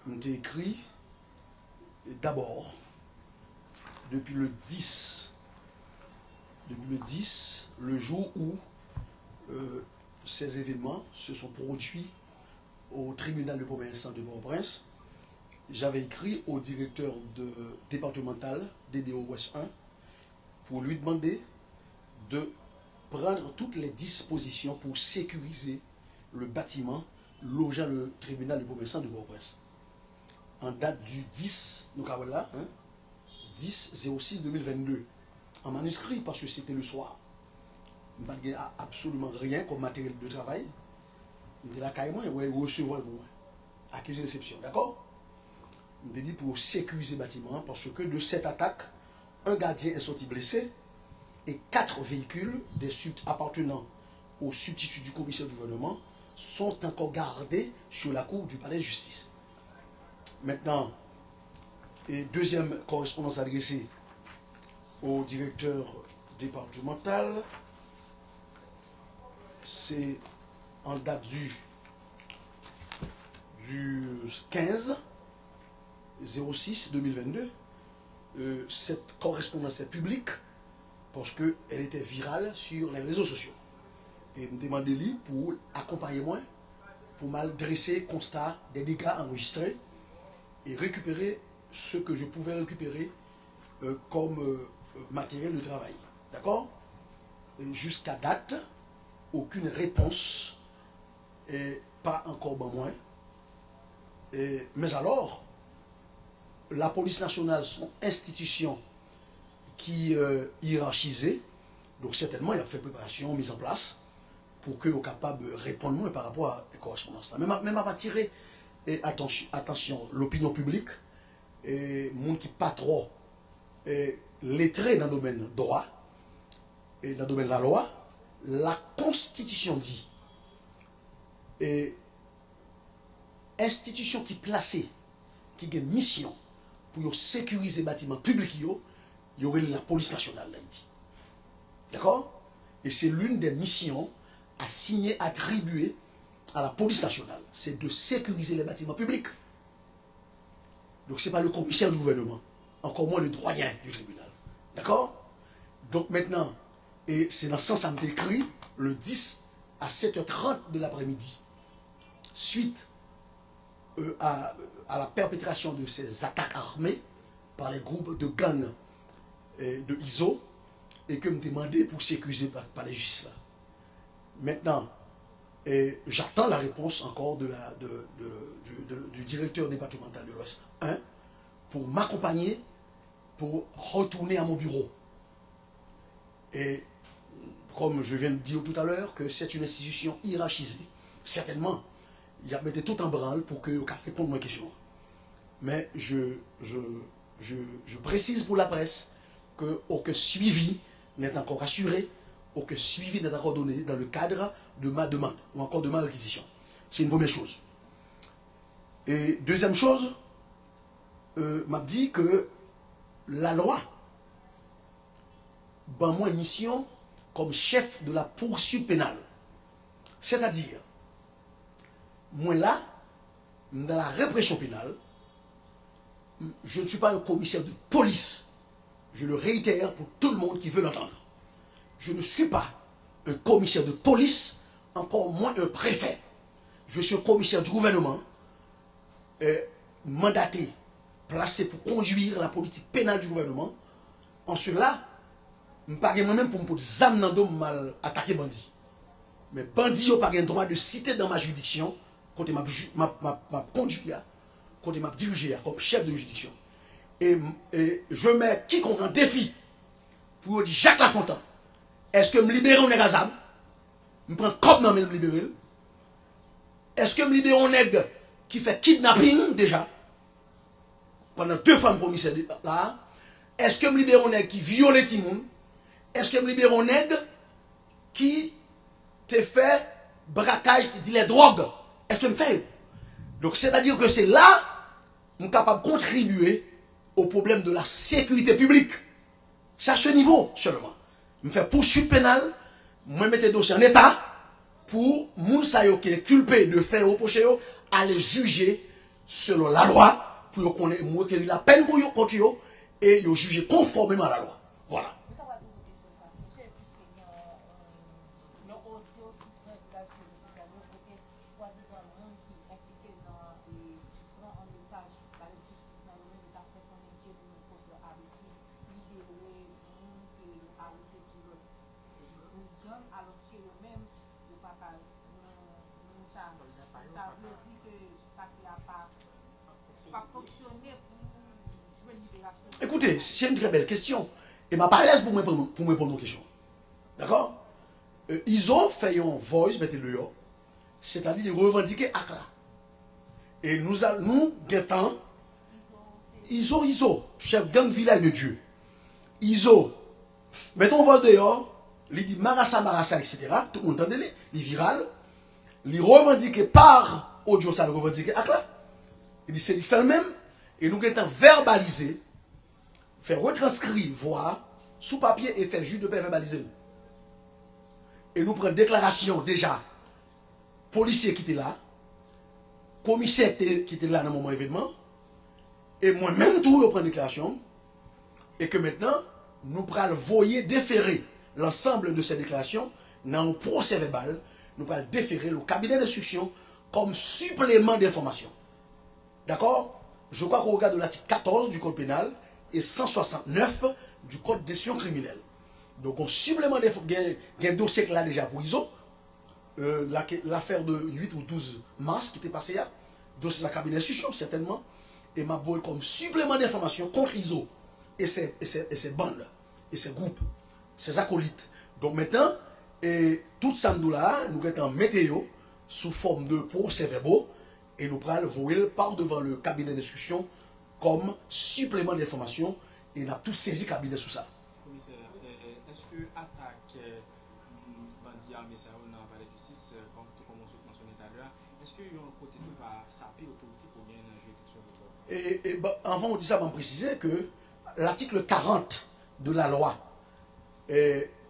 j'ai écrit d'abord depuis le 10, le jour où ces événements se sont produits au tribunal de première instance de Port-au-Prince. J'avais écrit au directeur départemental DDO Ouest 1 pour lui demander de prendre toutes les dispositions pour sécuriser le bâtiment logeant le tribunal de première instance de Port-au-Prince. En date du 10, nous avons là, 10/06/2022, en manuscrit, parce que c'était le soir. Je n'ai absolument rien comme matériel de travail. Je là carrément, recevoir le moment. Accusé de réception, d'accord? Je dit pour sécuriser le bâtiment, parce que de cette attaque, un gardien est sorti blessé et 4 véhicules appartenant au substitut du commissaire du gouvernement sont encore gardés sur la cour du palais de justice. Maintenant, et deuxième correspondance adressée au directeur départemental, c'est en date du 15/06/2022. Cette correspondance est publique parce qu'elle était virale sur les réseaux sociaux. Et me demandez lui pour accompagner moi, pour mal dresser constat des dégâts enregistrés et récupérer ce que je pouvais récupérer comme matériel de travail. D'accord? Jusqu'à date, aucune réponse, et pas encore ben moins. Mais alors, la police nationale, son institution qui hiérarchisée, donc certainement il a fait préparation, mise en place, pour que soient capable de répondre moins par rapport à la correspondance. Même à tirer attention, l'opinion publique, et le monde qui pas trop lettré dans le domaine droit, et dans le domaine de la loi, la Constitution dit, et institution qui placée, qui a une mission pour sécuriser les bâtiments publics, il y aurait la police nationale d'Haïti. D'accord? Et c'est l'une des missions assignées, attribuées à la police nationale. C'est de sécuriser les bâtiments publics. Donc ce n'est pas le commissaire du gouvernement, encore moins le doyen du tribunal. D'accord? Donc maintenant, et c'est dans ce sens que j'ai écrit le 10 à 7h30 de l'après-midi, suite à la perpétration de ces attaques armées par les groupes de gangs de ISO, et que me demandait pour sécuriser par les justices là. Maintenant, j'attends la réponse encore du directeur départemental de l'Ouest 1 pour m'accompagner pour retourner à mon bureau. Et comme je viens de dire tout à l'heure que c'est une institution hiérarchisée, certainement il a mis tout en branle pour que répondre à mes questions. Mais je précise pour la presse que aucun suivi n'est encore assuré, aucun suivi n'est encore donné dans le cadre de ma demande ou encore de ma réquisition. C'est une première chose. Et deuxième chose, m'a dit que la loi, ben moi mission comme chef de la poursuite pénale. C'est-à-dire, moi là, dans la répression pénale, je ne suis pas un commissaire de police. Je le réitère pour tout le monde qui veut l'entendre. Je ne suis pas un commissaire de police, encore moins un préfet. Je suis un commissaire du gouvernement, mandaté, placé pour conduire la politique pénale du gouvernement. En cela, je ne suis pas moi-même pour me zam mal attaquer bandit. Mais bandit n'a pas le droit de citer dans ma juridiction, côté m'a conduit, côté m'a dirigé comme chef de juridiction. Et je mets quiconque en défi pour dire Jacques Lafontaine, est-ce que me libérer on est gazable? Je prends comme non mais me libérer. Est-ce que me libérer on est qui fait kidnapping déjà pendant 2 femmes commissaires là? Est-ce que me libérer on est qui viole les timons? Est-ce que me libérer on est qui te fait braquage qui dit les drogues? Est-ce que me fait? Donc c'est-à-dire que c'est là nous sommes capables de contribuer au problème de la sécurité publique. C'est à ce niveau seulement. Je me fais poursuite pénale, je mets des dossiers en état pour Mounsayo qui est culpé de faire reprocher aller juger selon la loi, pour qu'on ait la peine pour eux contre eux et ils juger conformément à la loi. Voilà. Écoutez, c'est une très belle question. Et ma pas l'aise pour me répondre aux questions. D'accord? Ils ont fait un voice, mettez-le, c'est-à-dire de revendiquer ACLA. Et nous, guettons, ISO, chef gang village de Dieu. ISO, mettons vol dehors, il dit Marassa, etc. Tout le monde entend, il est viral. Il revendiqué par audio, ça le revendiqué ACLA. Il dit c'est il fait le même. Et nous guettons verbaliser, faire retranscrire, voir, sous papier et faire juste de paix verbaliser. Et nous prenons déclaration déjà, policier qui était là, commissaire qui était là dans le moment événement, et moi-même tout, je prends déclaration, et que maintenant, nous prenons voyer déférer l'ensemble de ces déclarations dans un procès verbal, nous prenons déférer le cabinet d'instruction comme supplément d'information. D'accord? Je crois qu'on regarde l'article 14 du Code pénal et 169 du Code d'édition criminelle. Donc, on supplément d'information, il y a un dossier là déjà pour ISO, l'affaire de 8 ou 12 mars qui était passé là, dossier de la cabinet d'instruction certainement, et ma boule comme supplément d'information contre ISO et ses bandes, et ses groupes, ses acolytes. Donc maintenant, tout ça nous là, nous sommes en météo sous forme de procès-verbaux et nous prenons le par devant le cabinet d'instruction comme supplément d'information et nous avons tous saisi le cabinet sous ça. Commissaire, est-ce que attaque bandit armé ça dans la palais de justice, comme on se mentionnait tout à l'heure, est-ce qu'il y a un côté qui va saper l'autorité pour bien une juridiction de corps? Avant on dit ça, on va préciser que l'article 40 de la loi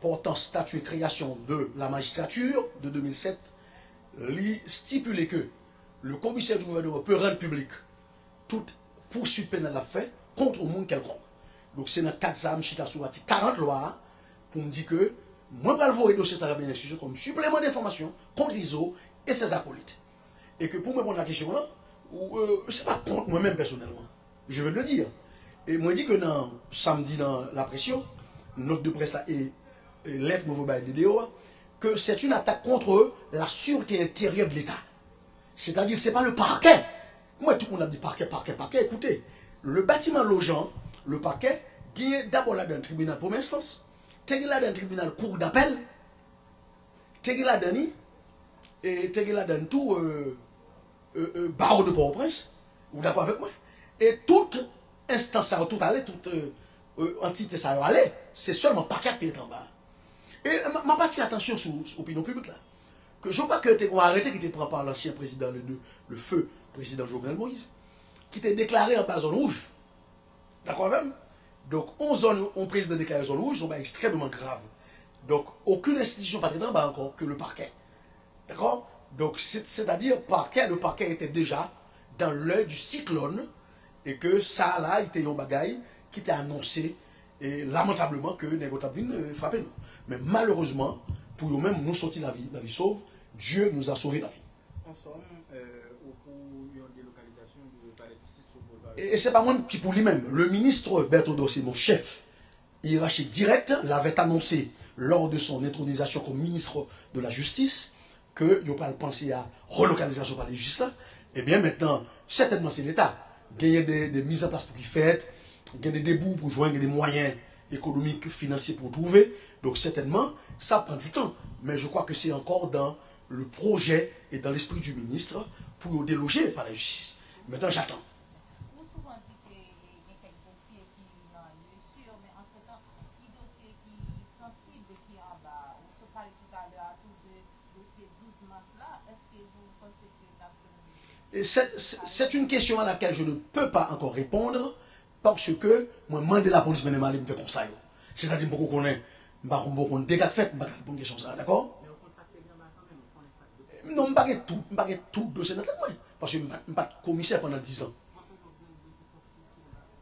portant statut et création de la magistrature de 2007 stipule que le commissaire du gouvernement peut rendre public toute poursuite pénale à fait contre le monde quelconque. Donc c'est dans 4 ZAM, chita sur l'article 40 loi pour me dire que moi je vais le dossier ça comme supplément d'information contre l'ISO et ses acolytes. Et que pour me répondre à la question là, c'est pas contre moi-même personnellement. Je vais le dire. Et moi je dis que samedi dans la pression, note de presse et lettre nouveau bail de DO, que c'est une attaque contre la sûreté intérieure de l'État. C'est-à-dire que ce n'est pas le parquet. Moi, tout le monde a dit parquet. Écoutez, le bâtiment logeant, le parquet, qui est d'abord là dans le tribunal pour instance, tu es là dans le tribunal cour d'appel, tu es là dans tout barreau de Port-au-Prince, vous d'accord avec moi? Et toute instance, toute entité, ça va aller, c'est seulement parquet qui est en bas. Et ma partie attention sur l'opinion publique là. Que je crois que tu as arrêté qui te prend par l'ancien président, le feu président Jovenel Moïse, qui t'a déclaré en bas zone rouge. D'accord même? Donc, on président déclaré zone rouge, c'est extrêmement grave. Donc, aucune institution pas en bas encore que le parquet. D'accord? Donc, c'est-à-dire, le parquet était déjà dans l'œil du cyclone et que ça là, il était un bagaille qui t'a annoncé et lamentablement que Négotabine frappait nous. Mais malheureusement, pour nous-mêmes, nous sortir la vie sauve, Dieu nous a sauvé la vie. En somme, pour une délocalisation de palais de justice sur boulevard. Et ce n'est pas moi qui pour lui-même. Le ministre Berthoud, c'est mon chef hiérarchique direct, l'avait annoncé lors de son intronisation comme ministre de la Justice qu'il n'y a pas pensé à relocalisation par les justices là. Et bien maintenant, certainement c'est l'État. Il y a des mises en place pour qu'il fasse, il y a des débouts pour joindre des moyens économiques, financiers pour trouver. Donc certainement, ça prend du temps. Mais je crois que c'est encore dans le projet et dans l'esprit du ministre pour déloger par la justice. Maintenant, j'attends. C'est une question à laquelle je ne peux pas encore répondre parce que moi, je demande la police, mais je me fais comme ça. C'est-à-dire que je connais des dégâts de fait, je ne une question ça, d'accord? Non, je ne sais pas tout dossier dans la tête. Parce que je ne suis pas commissaire pendant 10 ans.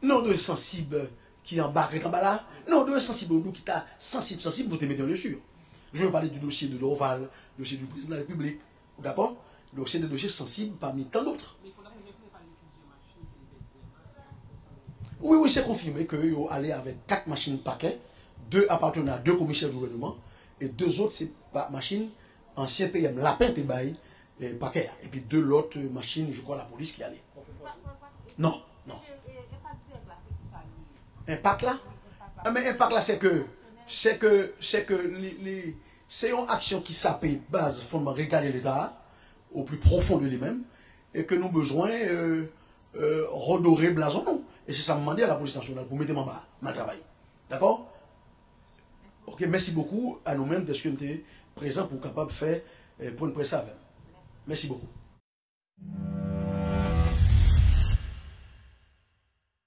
Non, de sensible qui embarque en bas là. Non, de sensible qui t'a sensible, vous te mettez dessus. Je veux parler du dossier de Dorval, du dossier du président de la République. D'accord? Donc c'est des dossiers sensibles parmi tant d'autres. Oui, oui, c'est confirmé que vous allez avec 4 machines paquets, 2 appartenant à 2 commissaires du gouvernement, et 2 autres, c'est pas machines, ancien PM, lapin te bail, paquet. Et puis 2 autres machines, je crois, la police qui allait. Non, non. Impact là? Mais impact là, c'est une action qui s'appelle base, fondement, regarder l'État au plus profond de lui-même, et que nous avons besoin redorer blason. Non. Et c'est ça me demander à la police nationale pour mettre en bas, ma travail. D'accord? Ok, merci beaucoup à nous-mêmes d'être présents pour capable faire pour une presse avec. Merci beaucoup.